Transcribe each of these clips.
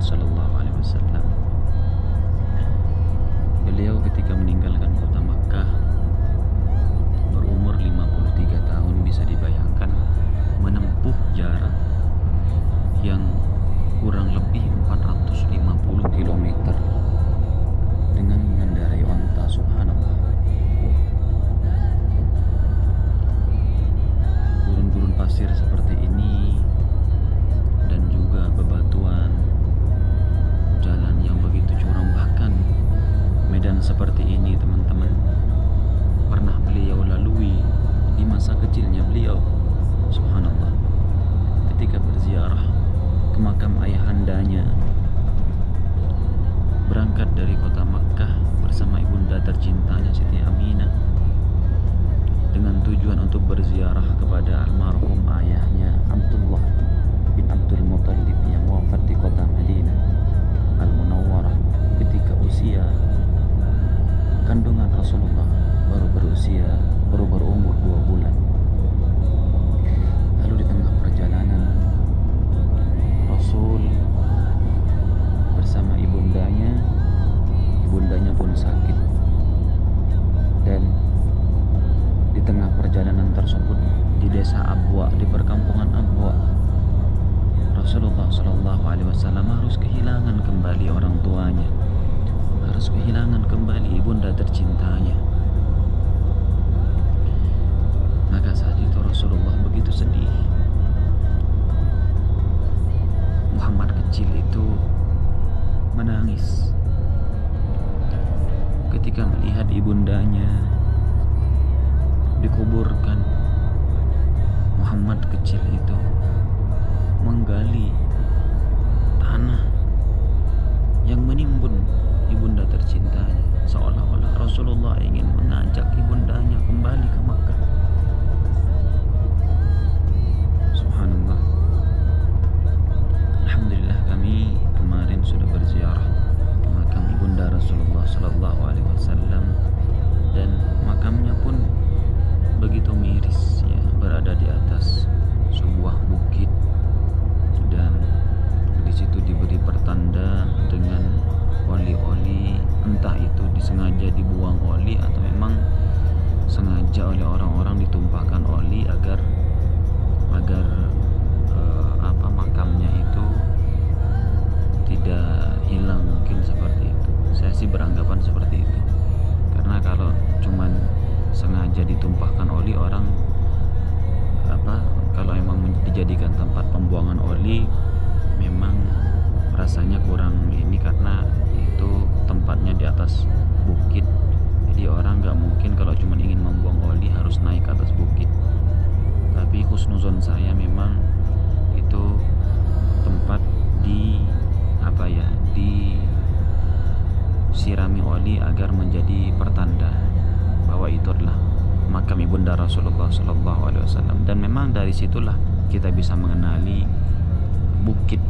Sallallahu Alaihi Wasallam. Beliau ketika meninggalkan kota Makkah berumur 53 tahun, bisa dibayangkan menempuh jarak yang kurang lebih 450 km dengan mengendarai onta. Subhanallah. Gurun-gurun pasir seperti ini dan juga bebatuan, jalan yang begitu curam, bahkan medan seperti ini teman-teman pernah beliau lalui di masa kecilnya beliau. Subhanallah, ketika berziarah ke makam ayahandanya, berangkat dari kota Makkah bersama ibunda tercintanya Siti Aminah dengan tujuan untuk berziarah kepada almarhum ayahnya Abdullah bin Abdul Muttalib yang wafat di kota Madinah Al-Munawwarah ketika usia kandungan Rasulullah baru berumur 2 bulan. Lalu di tengah perjalanan Rasul bersama ibundanya pun sakit, dan di tengah perjalanan tersebut di desa Abwa, di perkampungan Abwa, Rasulullah Shallallahu Alaihi Wasallam harus kehilangan kembali orang tuanya, harus kehilangan kembali ibunda tercintanya. Maka saat itu Rasulullah begitu sedih. Muhammad kecil itu menangis ketika melihat ibundanya dikuburkan. Muhammad kecil itu menggali tanah yang menimbun ibunda tercintanya, seolah-olah Rasulullah ingin mengajak ibundanya kembali ke Makkah. Subhanallah. Alhamdulillah, kami kemarin sudah berziarah ke makam ibunda Rasulullah Sallallahu Alaihi Wasallam, dan makamnya pun begitu miris, ya, berada di atas sebuah bukit, dan di situ diberi pertanda dengan oli-oli, entah itu disengaja dibuang oli atau memang sengaja oleh orang-orang ditumpahkan oli agar makamnya itu tidak hilang, mungkin seperti itu. Saya sih beranggapan seperti itu, karena kalau cuman sengaja ditumpahkan oli, orang kalau emang dijadikan tempat pembuangan oli memang rasanya kurang ini, karena itu tempatnya di atas bukit, jadi orang nggak mungkin kalau cuma ingin membuang oli harus naik ke atas bukit. Tapi husnuzon saya memang itu tempat disirami oli agar menjadi pertanda bahwa itu adalah makam ibunda Rasulullah Sallallahu Alaihi Wasallam, dan memang dari situlah kita bisa mengenali bukit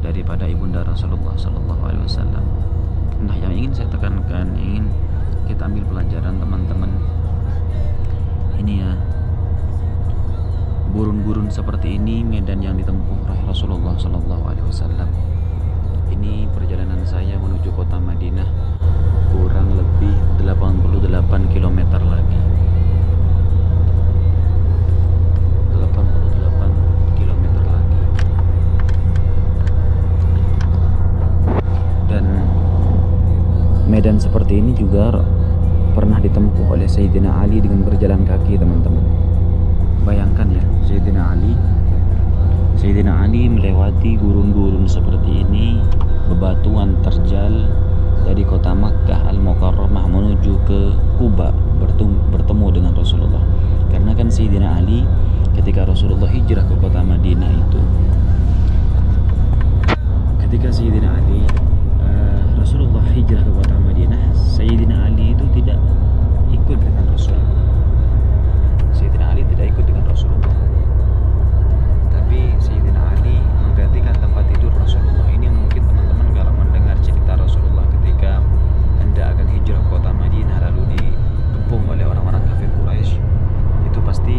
daripada ibunda Rasulullah Sallallahu Alaihi Wasallam. Nah, yang ingin saya tekankan, ingin kita ambil pelajaran teman-teman, ini ya, gurun-gurun seperti ini medan yang ditempuh oleh Rasulullah Sallallahu Alaihi Wasallam. Ini perjalanan saya menuju kota Madinah kurang lebih 88 km lagi. 88 km lagi. Dan medan seperti ini juga pernah ditempuh oleh Sayyidina Ali dengan berjalan kaki, teman-teman. Bayangkan ya, Sayyidina Ali melewati gurun-gurun seperti ini, bebatuan terjal dari kota Makkah Al-Mukarramah menuju ke Kuba, bertemu dengan Rasulullah. Karena kan Sayyidina Ali ketika Rasulullah hijrah ke kota Madinah itu, ketika Sayyidina Ali Rasulullah hijrah ke kota Madinah, Sayyidina Ali itu tidak ikut dengan Rasulullah. Sayyidina Ali tidak ikut dengan Rasulullah, tapi Sayyidina Ali menggantikan tempat tidur Rasulullah. Ini mungkin teman-teman kalau mendengar cerita Rasulullah ketika hendak akan hijrah ke kota Madinah lalu dikepung oleh orang-orang kafir Quraisy, itu pasti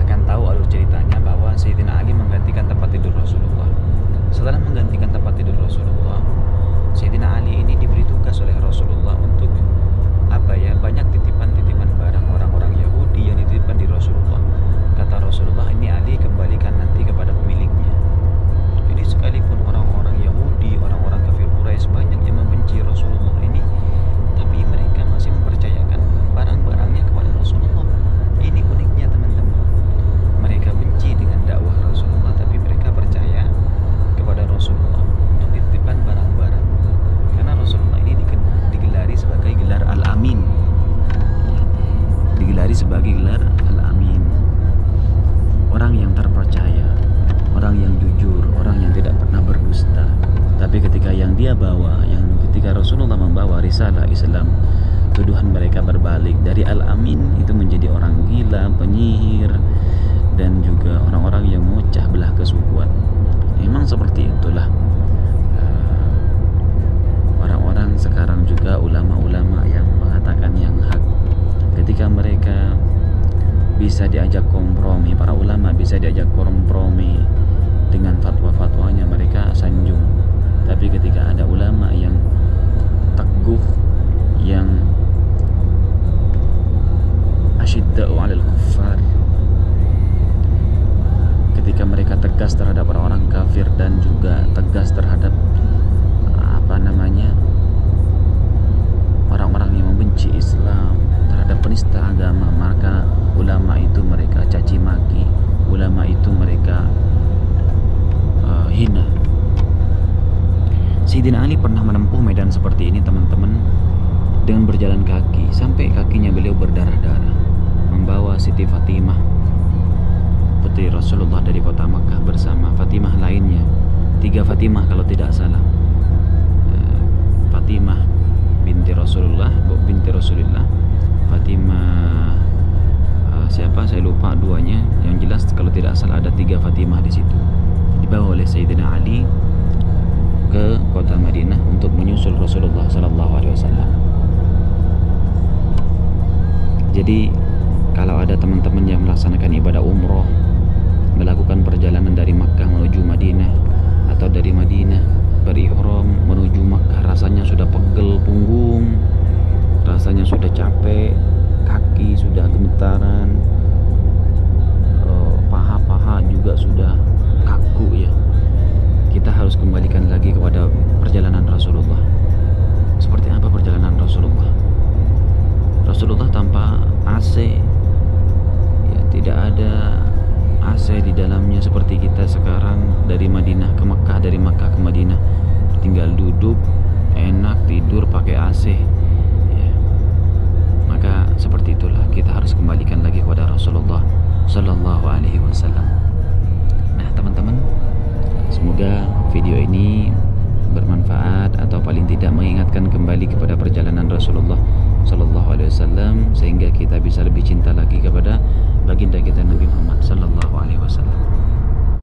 akan tahu alur cerita dibawa, yang ketika Rasulullah membawa risalah Islam, tuduhan mereka berbalik dari Al-Amin itu menjadi orang gila, penyihir, dan juga orang-orang yang memecah belah kesukuan. Memang seperti itulah orang-orang sekarang, juga ulama-ulama yang mengatakan yang hak. Ketika mereka bisa diajak kompromi, para ulama bisa diajak kompromi dengan fatwa-fatwanya, mereka sanjung. Tapi ketika ada ulama yang teguh, yang asyidda'u 'alal kuffar, ketika mereka tegas terhadap orang-orang kafir dan juga tegas terhadap orang-orang yang membenci Islam, terhadap penista agama, maka ulama itu mereka caci maki, ulama itu mereka hina. Sayyidina Ali pernah menempuh medan seperti ini, teman-teman, dengan berjalan kaki sampai kakinya beliau berdarah-darah, membawa Siti Fatimah, putri Rasulullah, dari kota Makkah bersama Fatimah lainnya, 3 Fatimah kalau tidak salah. Fatimah binti Rasulullah, Fatimah siapa saya lupa duanya, yang jelas kalau tidak salah ada 3 Fatimah di situ. Dibawa oleh Sayyidina Ali ke kota Madinah untuk menyusul Rasulullah SAW. Jadi kalau ada teman-teman yang melaksanakan ibadah umroh, melakukan perjalanan dari Makkah menuju Madinah, atau dari Madinah berihram menuju Makkah, rasanya sudah pegel punggung, rasanya sudah capek, kaki sudah gemetaran, paha-paha juga sudah kaku ya. Kita harus kembalikan lagi kepada perjalanan Rasulullah. Seperti apa perjalanan Rasulullah? Rasulullah tanpa AC, ya, tidak ada AC di dalamnya seperti kita sekarang dari Madinah ke Makkah, dari Makkah ke Madinah tinggal duduk enak tidur pakai AC ya. Maka seperti itulah kita harus kembalikan lagi kepada Rasulullah Sallallahu Alaihi Wasallam. Nah teman-teman, semoga video ini bermanfaat atau paling tidak mengingatkan kembali kepada perjalanan Rasulullah Sallallahu Alaihi Wasallam, sehingga kita bisa lebih cinta lagi